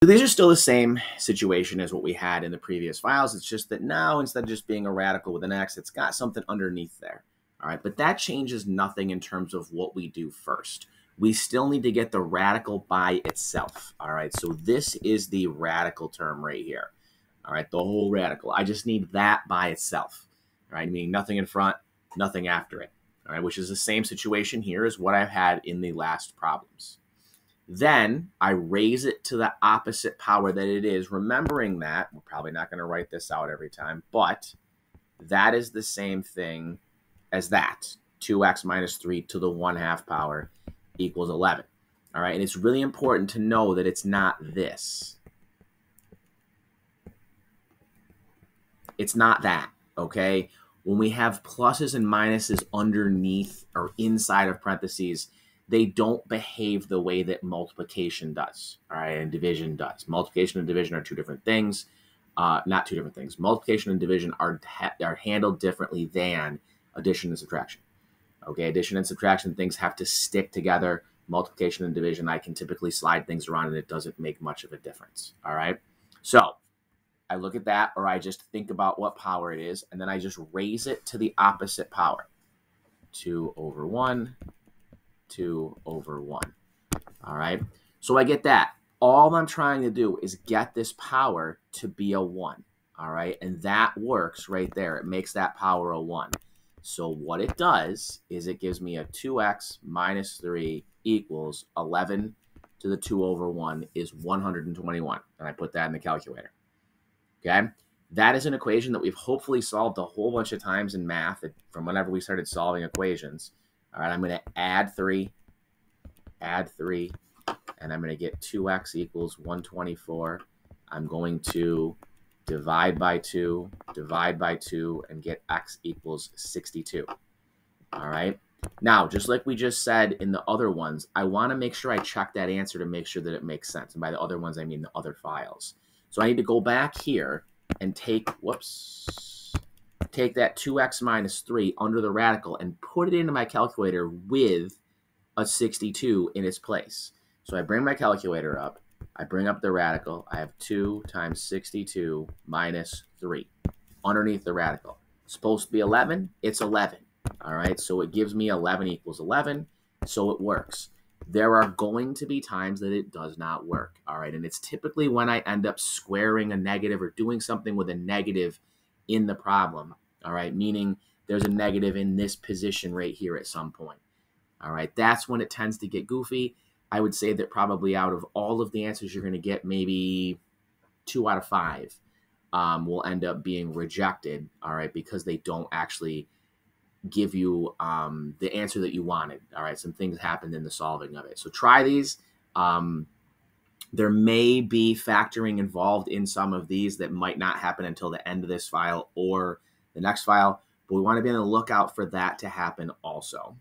So these are still the same situation as what we had in the previous files. It's just that now, instead of just being a radical with an x, it's got something underneath there. All right, but that changes nothing in terms of what we do first. We still need to get the radical by itself. All right, so this is the radical term right here. All right, the whole radical. I just need that by itself. All right, meaning nothing in front, nothing after it. All right, which is the same situation here as what I've had in the last problems. Then I raise it to the opposite power that it is, remembering that, we're probably not going to write this out every time, but that is the same thing as that, 2x minus 3 to the 1/2 power equals 11. All right, and it's really important to know that it's not this. It's not that, okay? When we have pluses and minuses underneath or inside of parentheses, they don't behave the way that multiplication does, all right, and division does. Multiplication and division are two different things. Not two different things. Multiplication and division are handled differently than addition and subtraction. Okay, addition and subtraction, things have to stick together. Multiplication and division, I can typically slide things around and it doesn't make much of a difference, all right? So I look at that, or I just think about what power it is, and then I just raise it to the opposite power. 2 over 1, 2 over 1. All right, so I get that. All I'm trying to do is get this power to be a 1. All right, and that works right there. It makes that power a 1. So what it does is it gives me a 2x minus 3 equals 11 to the 2 over 1 is 121. And I put that in the calculator. Okay, that is an equation that we've hopefully solved a whole bunch of times in math from whenever we started solving equations. All right, I'm going to add 3, and I'm going to get 2x equals 124. I'm going to divide by 2, and get x equals 62. All right, now, just like we just said in the other ones, I want to make sure I check that answer to make sure that it makes sense. And by the other ones, I mean the other files. So I need to go back here and take that 2x minus 3 under the radical and put it into my calculator with a 62 in its place. So I bring my calculator up. I bring up the radical. I have 2 times 62 minus 3 underneath the radical. It's supposed to be 11. It's 11. All right, so it gives me 11 equals 11, so it works. There are going to be times that it does not work, all right? And it's typically when I end up squaring a negative or doing something with a negative in the problem, all right? Meaning there's a negative in this position right here at some point, all right? That's when it tends to get goofy. I would say that probably out of all of the answers you're going to get, maybe 2 out of 5 will end up being rejected, all right? Because they don't actually give you the answer that you wanted. All right, some things happened in the solving of it. So try these. There may be factoring involved in some of these that might not happen until the end of this file or the next file, but we want to be on the lookout for that to happen also.